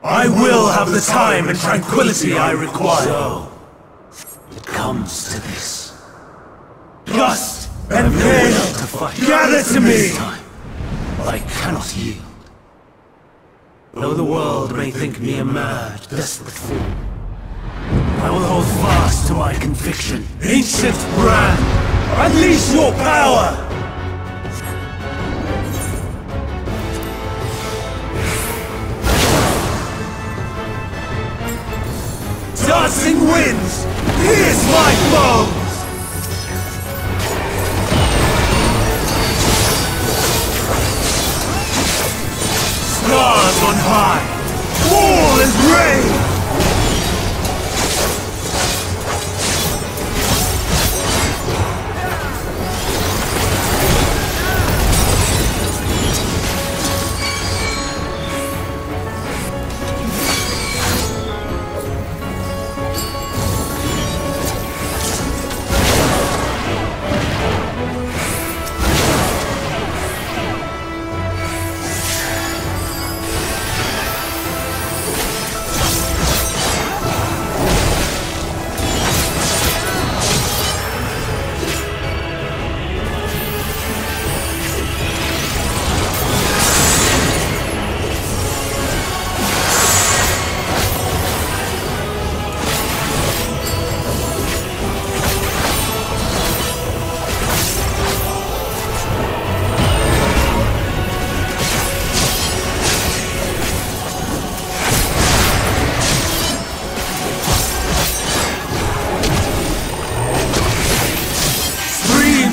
I will have the time and tranquility I require. So, it comes to this. Gust and pain, To fight. gather to me! This time, I cannot yield. Though the world may think me a mad, desperate fool, I will hold fast to my conviction. Ancient brand, unleash your power! Dancing winds, pierce my bones! Stars on high, fall as rain!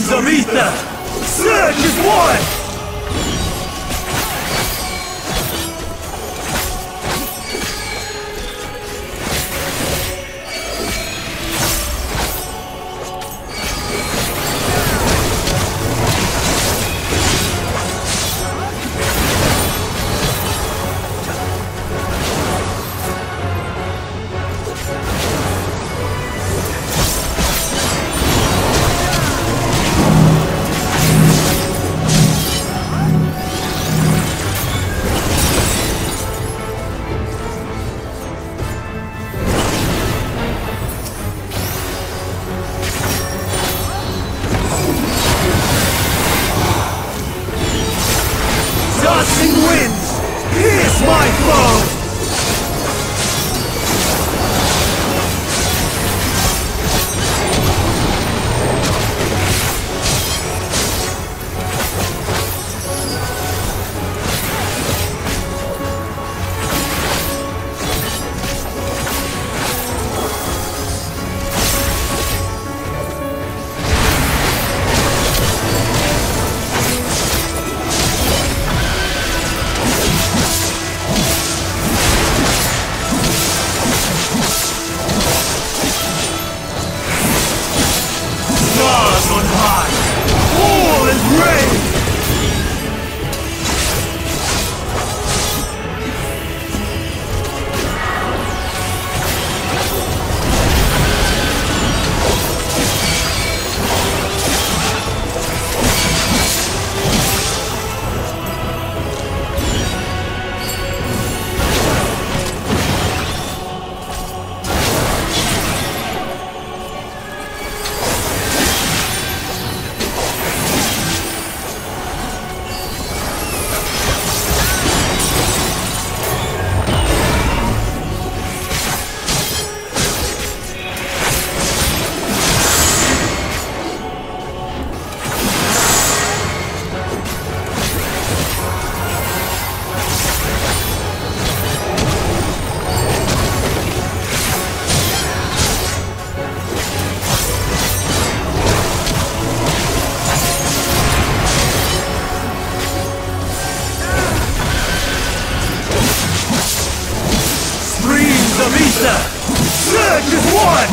Of ether! Surge is one! Dancing winds, pierce my bones! Stars on high, fall as rain! Surge is one!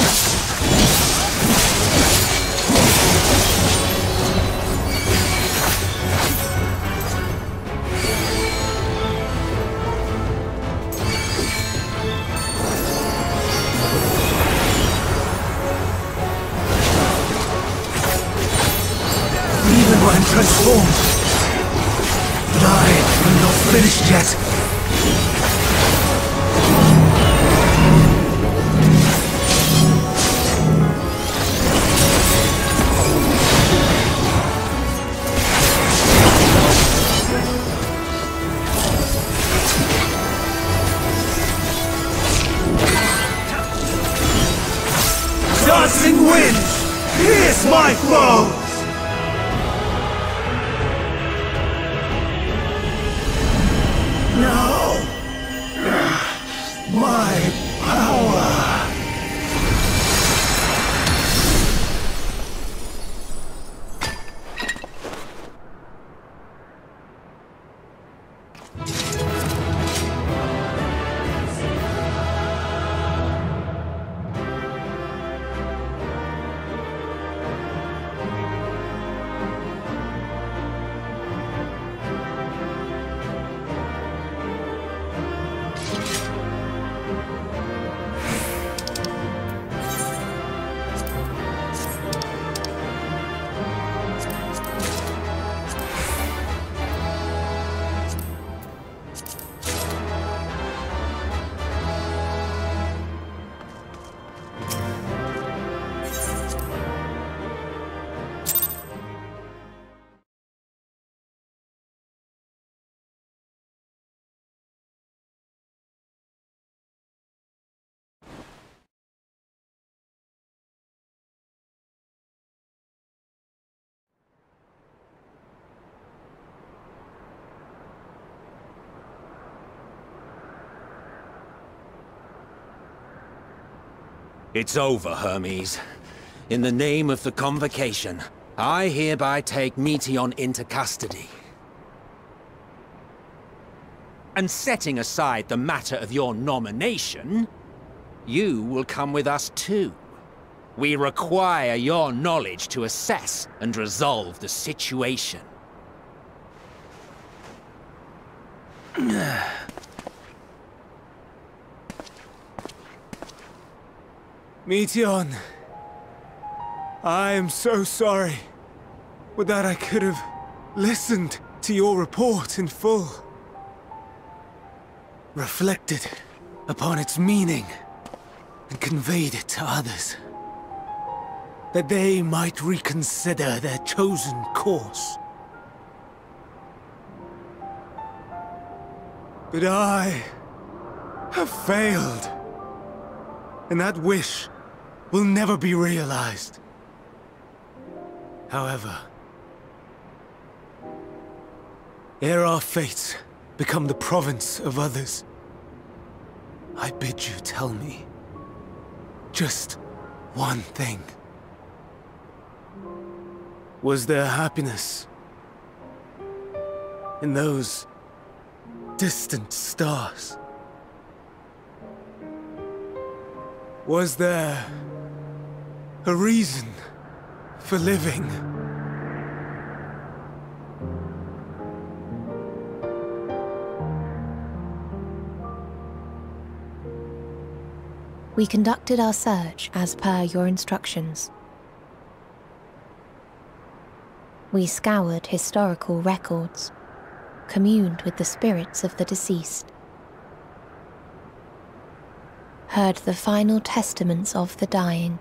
Even when transformed, but I am not finished yet. face my foes! Now, my power! It's over, Hermes. In the name of the Convocation, I hereby take Meteion into custody. And setting aside the matter of your nomination, you will come with us too. We require your knowledge to assess and resolve the situation. Meteion, I am so sorry. Would that I could have listened to your report in full. Reflected upon its meaning and conveyed it to others. That they might reconsider their chosen course. But I have failed. And that wish will never be realized. However, ere our fates become the province of others, I bid you tell me just one thing. Was there happiness in those distant stars? Was there a reason for living? We conducted our search as per your instructions. We scoured historical records, communed with the spirits of the deceased, heard the final testaments of the dying,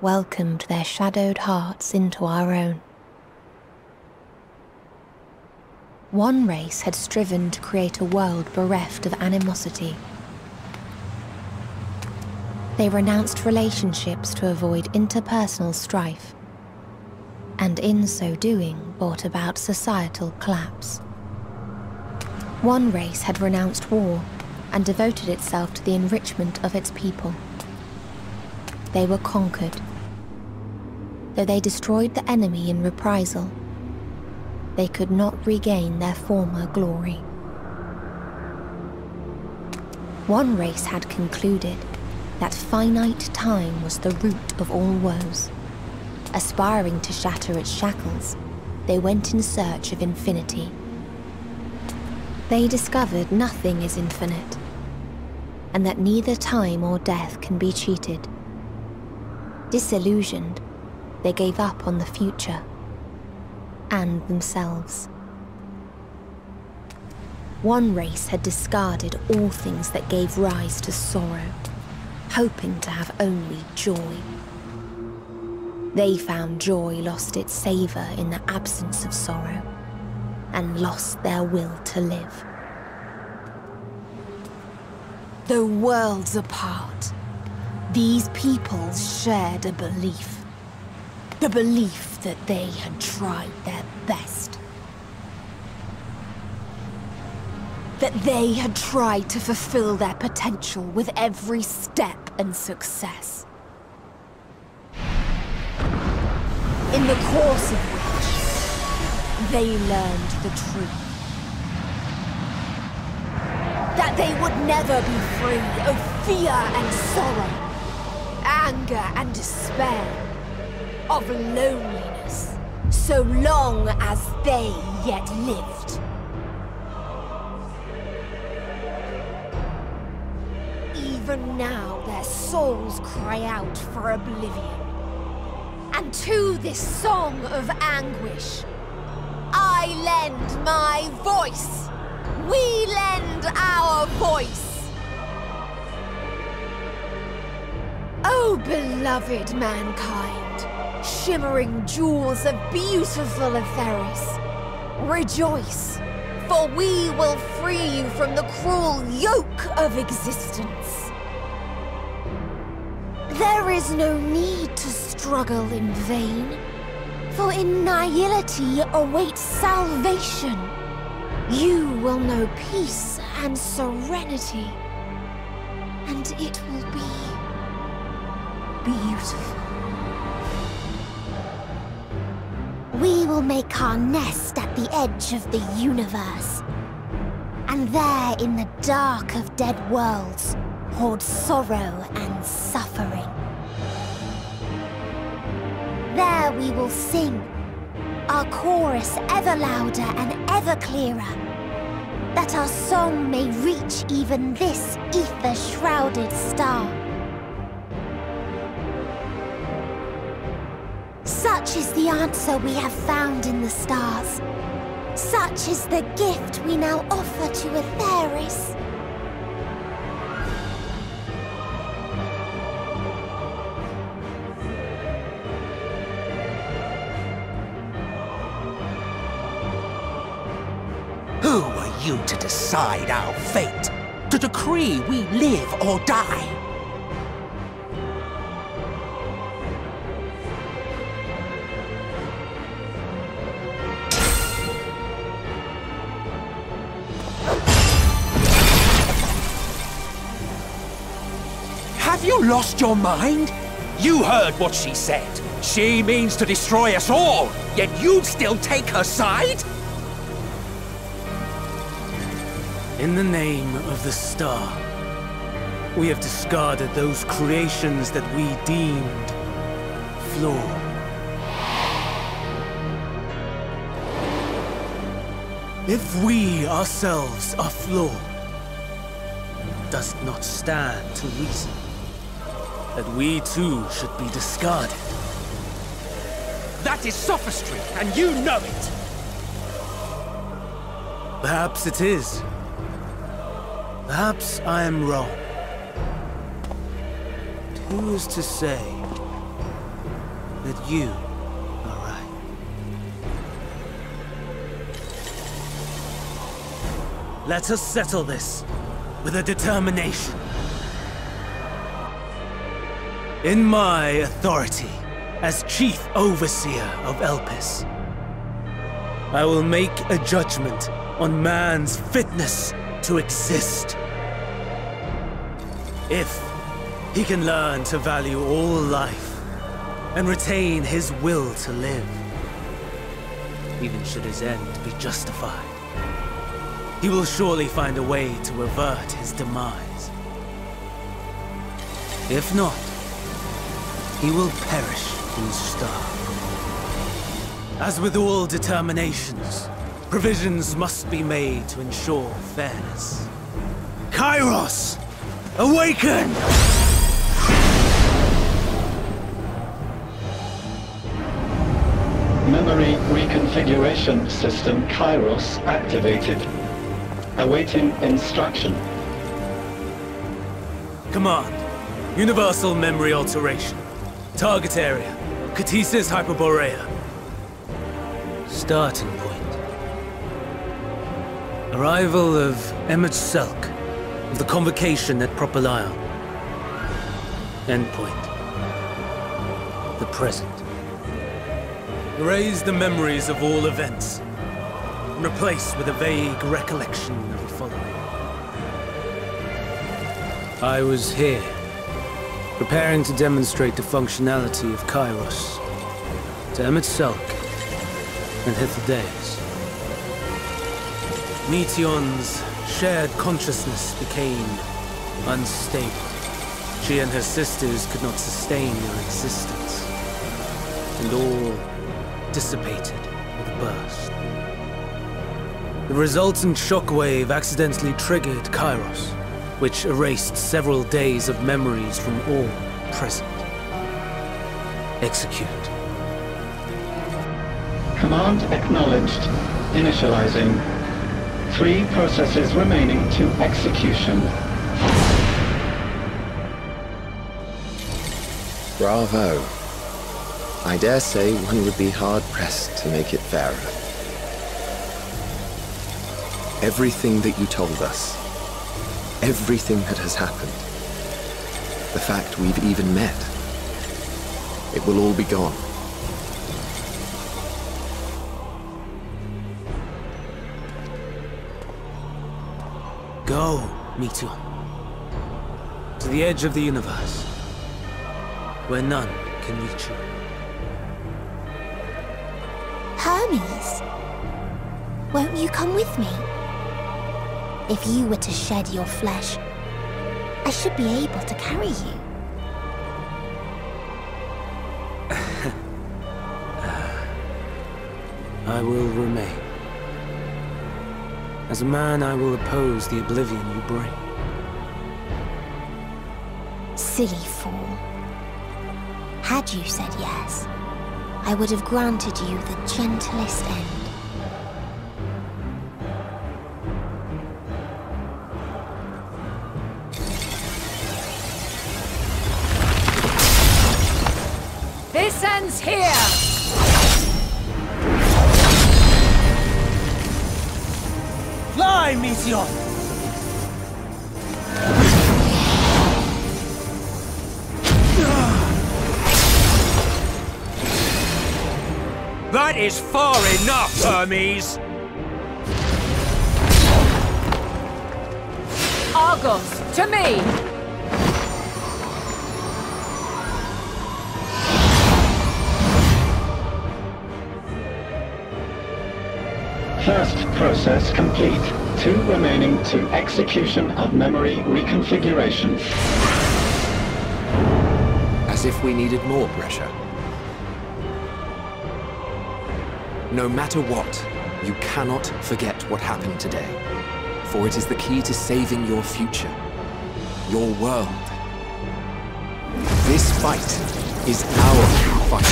welcomed their shadowed hearts into our own. One race had striven to create a world bereft of animosity. They renounced relationships to avoid interpersonal strife, and in so doing brought about societal collapse. One race had renounced war and devoted itself to the enrichment of its people. They were conquered. Though they destroyed the enemy in reprisal, they could not regain their former glory. One race had concluded that finite time was the root of all woes. Aspiring to shatter its shackles, they went in search of infinity. They discovered nothing is infinite, and that neither time or death can be cheated. Disillusioned, they gave up on the future and themselves. One race had discarded all things that gave rise to sorrow, hoping to have only joy. They found joy lost its savor in the absence of sorrow, and lost their will to live. Though worlds apart, these peoples shared a belief. The belief that they had tried their best. That they had tried to fulfill their potential with every step and success. In the course of which, they learned the truth. That they would never be free of fear and sorrow, anger and despair, of loneliness, so long as they yet lived. Even now their souls cry out for oblivion. And to this song of anguish, I lend my voice. We lend our voice. Oh, beloved mankind, shimmering jewels of beautiful Etheris, rejoice, for we will free you from the cruel yoke of existence. There is no need to struggle in vain, for in nihility awaits salvation. You will know peace and serenity, and it will be beautiful. We will make our nest at the edge of the universe, and there in the dark of dead worlds hoard sorrow and suffering. There we will sing, our chorus ever louder and ever clearer, that our song may reach even this ether-shrouded star. Such is the answer we have found in the stars. Such is the gift we now offer to Etheris. Who are you to decide our fate? To decree we live or die? Have you lost your mind? You heard what she said. She means to destroy us all, yet you'd still take her side? In the name of the star, we have discarded those creations that we deemed flawed. If we ourselves are flawed, does it not stand to reason that we too should be discarded? That is sophistry, and you know it! Perhaps it is. Perhaps I am wrong. But who is to say that you are right? Let us settle this with a determination. In my authority as Chief Overseer of Elpis, I will make a judgment on man's fitness to exist. If he can learn to value all life and retain his will to live, even should his end be justified, he will surely find a way to avert his demise. If not, he will perish in starve. As with all determinations, provisions must be made to ensure fairness. Kairos! Awaken! Memory reconfiguration system Kairos activated. Awaiting instruction. Command. Universal memory alteration. Target area. Ktsis Hyperboreia. Starting point. Arrival of Emmet Selk of the Convocation at Propylion. Endpoint. The present. Erase the memories of all events, and replace with a vague recollection of the following. I was here, preparing to demonstrate the functionality of Kairos to Emet-Selch and Hythlodaeus. Meteion's shared consciousness became unstable. She and her sisters could not sustain their existence, and all dissipated with a burst. The resultant shockwave accidentally triggered Kairos, which erased several days of memories from all present. Execute. Command acknowledged. Initializing. 3 processes remaining to execution. Bravo. I dare say one would be hard-pressed to make it fairer. Everything that you told us, everything that has happened, the fact we've even met, it will all be gone. Go, Meteion. To the edge of the universe, where none can reach you. Hermes, won't you come with me? If you were to shed your flesh, I should be able to carry you. I will remain. As a man, I will oppose the oblivion you bring. Silly fool. Had you said yes, I would have granted you the gentlest end. This ends here! Fly, Meteion! That is far enough, Hermes! Argos, to me! First process complete. 2 remaining to execution of memory reconfiguration. As if we needed more pressure. No matter what, you cannot forget what happened today. For it is the key to saving your future. Your world. This fight is our fight.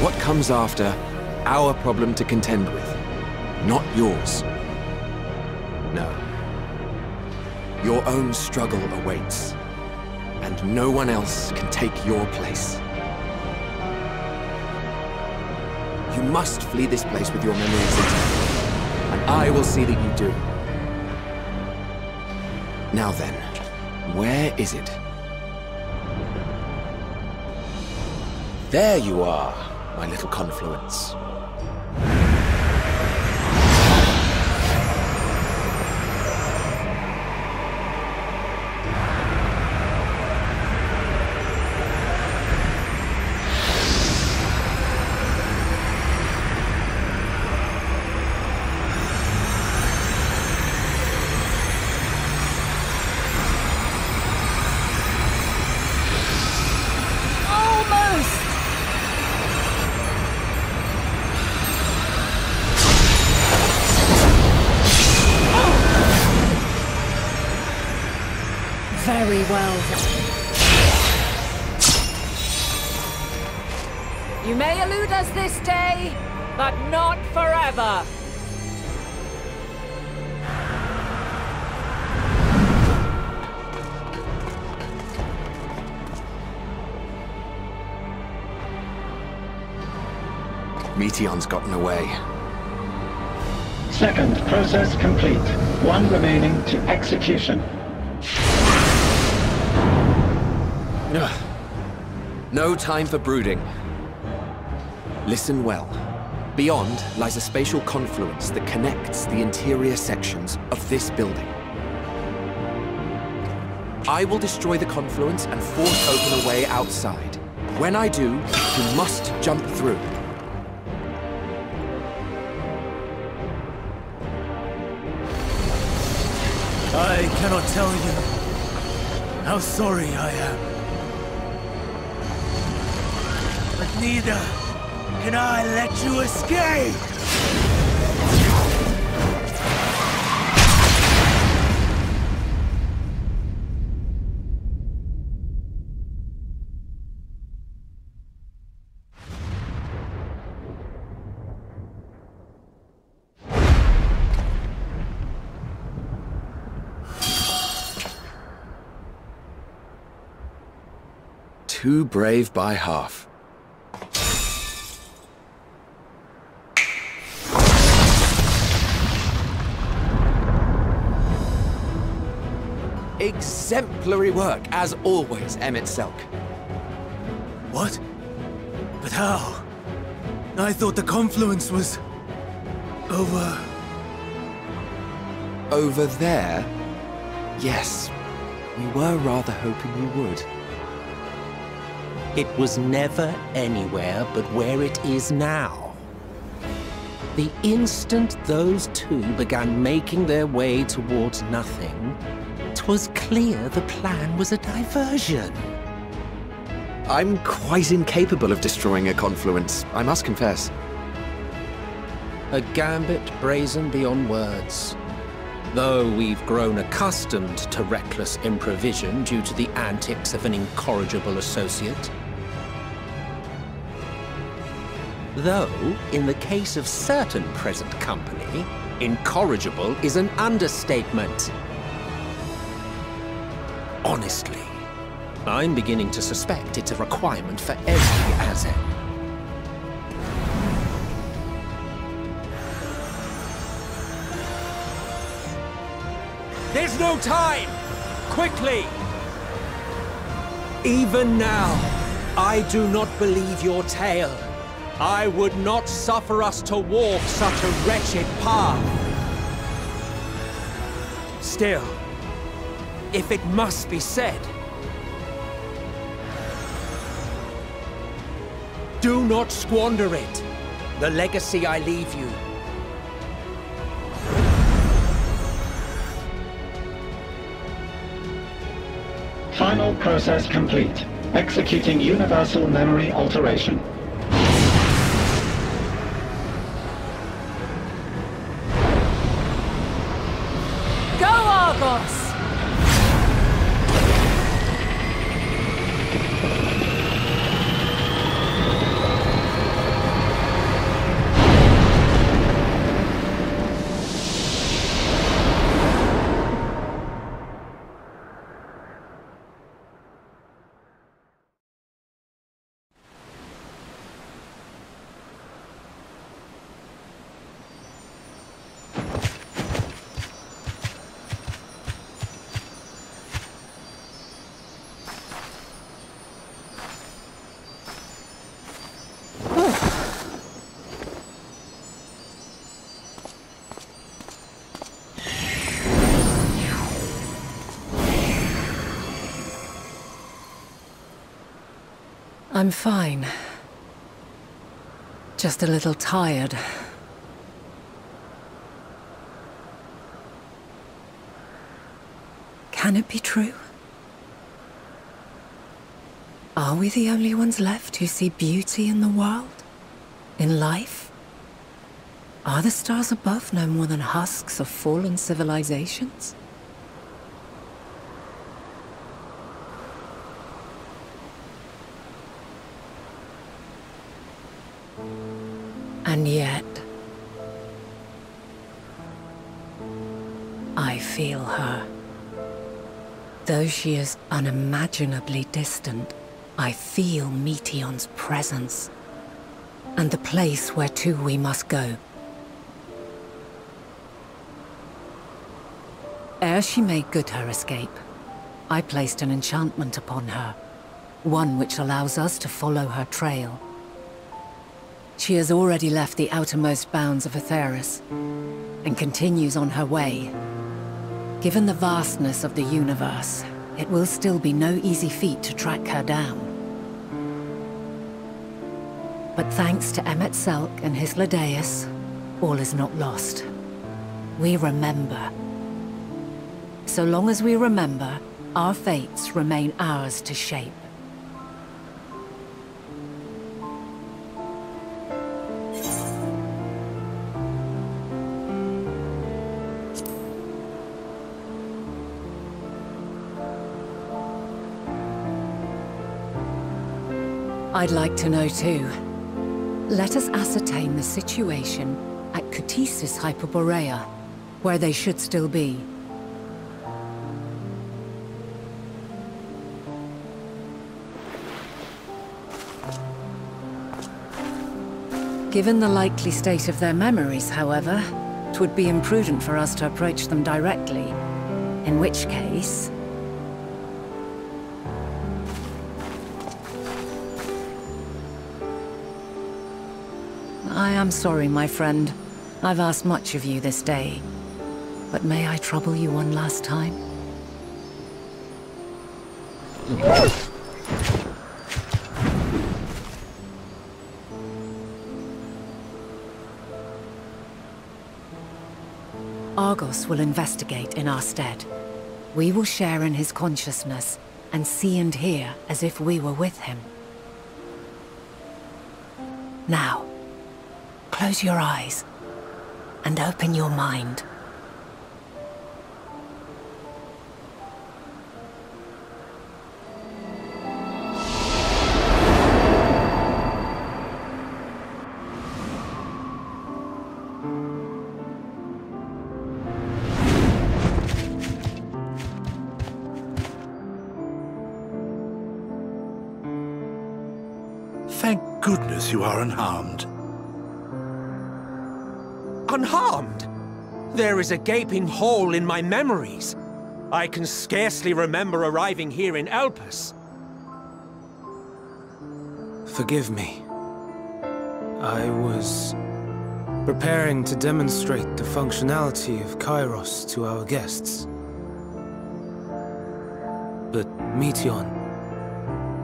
What comes after, our problem to contend with. Not yours. No. Your own struggle awaits. And no one else can take your place. You must flee this place with your memories intact. And I will see that you do. Now then, where is it? There you are, my little confluence. Very well then. You may elude us this day, but not forever. Meteion's gotten away. Second process complete. 1 remaining to execution. No time for brooding. Listen well. Beyond lies a spatial confluence that connects the interior sections of this building. I will destroy the confluence and force open a way outside. When I do, you must jump through. I cannot tell you how sorry I am. But neither can I let you escape! Too brave by half. Exemplary work, as always, Emmett Selk. What? But how? I thought the confluence was... over... Over there? Yes. We were rather hoping you would. It was never anywhere but where it is now. The instant those two began making their way towards nothing, 'twas clear the plan was a diversion. I'm quite incapable of destroying a confluence, I must confess. A gambit brazen beyond words. Though we've grown accustomed to reckless improvision due to the antics of an incorrigible associate. Though, in the case of certain present company, incorrigible is an understatement. Honestly, I'm beginning to suspect it's a requirement for every Azen. There's no time! Quickly! Even now, I do not believe your tale. I would not suffer us to walk such a wretched path. Still, if it must be said, do not squander it. The legacy I leave you. Final process complete. Executing universal memory alteration. Go, Argos! I'm fine. Just a little tired. Can it be true? Are we the only ones left who see beauty in the world? In life? Are the stars above no more than husks of fallen civilizations? And yet, I feel her. Though she is unimaginably distant, I feel Meteion's presence, and the place where to we must go. Ere she made good her escape, I placed an enchantment upon her, one which allows us to follow her trail. She has already left the outermost bounds of Aetheris, and continues on her way. Given the vastness of the universe, it will still be no easy feat to track her down. But thanks to Emmet Selk and his Ladeus, all is not lost. We remember. So long as we remember, our fates remain ours to shape. I'd like to know too. Let us ascertain the situation at Ktsis Hyperboreia, where they should still be. Given the likely state of their memories, however, it would be imprudent for us to approach them directly. In which case... I am sorry, my friend. I've asked much of you this day. But may I trouble you one last time? Argos will investigate in our stead. We will share in his consciousness and see and hear as if we were with him. Now, close your eyes and open your mind. Thank goodness you are unharmed. Unharmed? There is a gaping hole in my memories. I can scarcely remember arriving here in Elpis. Forgive me. I was preparing to demonstrate the functionality of Kairos to our guests. But Meteion,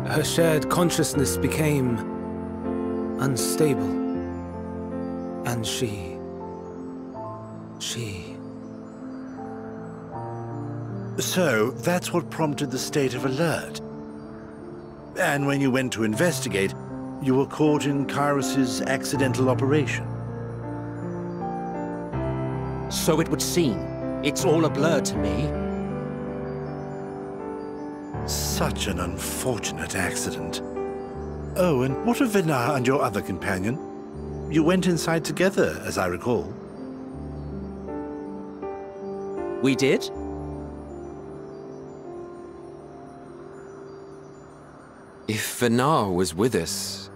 her shared consciousness became unstable. And she... So, that's what prompted the state of alert. And when you went to investigate, you were caught in Kairos's accidental operation. So it would seem. It's all a blur to me. Such an unfortunate accident. Oh, and what of Vinar and your other companion? You went inside together, as I recall. We did? If Vinar was with us,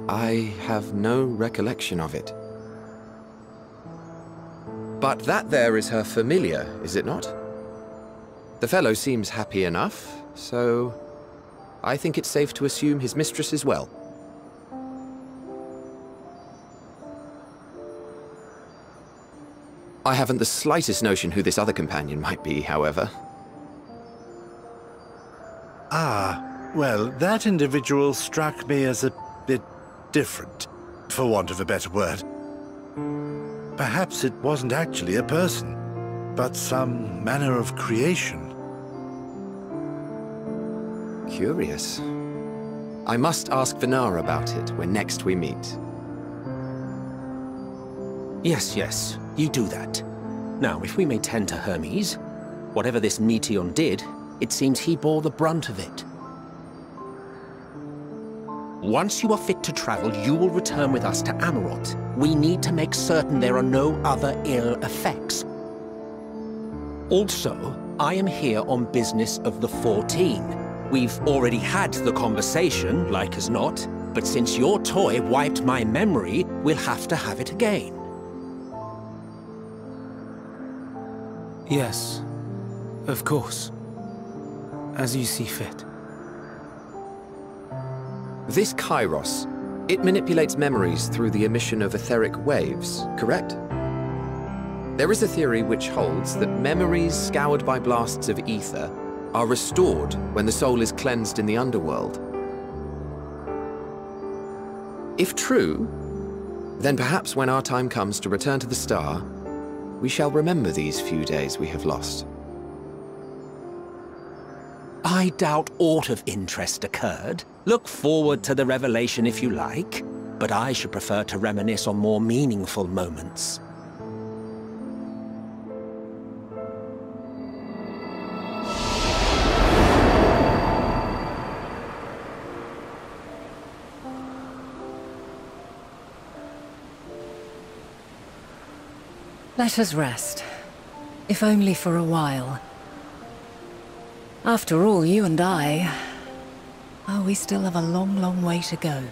I have no recollection of it. But that there is her familiar, is it not? The fellow seems happy enough, so I think it's safe to assume his mistress is well. I haven't the slightest notion who this other companion might be, however. Ah, well, that individual struck me as a bit different, for want of a better word. Perhaps it wasn't actually a person, but some manner of creation. Curious. I must ask Vinar about it when next we meet. Yes, you do that. Now, if we may tend to Hermes, whatever this Meteion did, it seems he bore the brunt of it. Once you are fit to travel, you will return with us to Amarot. We need to make certain there are no other ill effects. Also, I am here on business of the 14. We've already had the conversation, like as not, but since your toy wiped my memory, we'll have to have it again. Yes, of course. As you see fit. This Kairos, It manipulates memories through the emission of etheric waves, correct? There is a theory which holds that memories scoured by blasts of ether are restored when the soul is cleansed in the underworld. If true, then perhaps when our time comes to return to the star, we shall remember these few days we have lost. I doubt aught of interest occurred. Look forward to the revelation if you like, but I should prefer to reminisce on more meaningful moments. Let us rest, if only for a while. After all, you and I... oh, we still have a long, long way to go.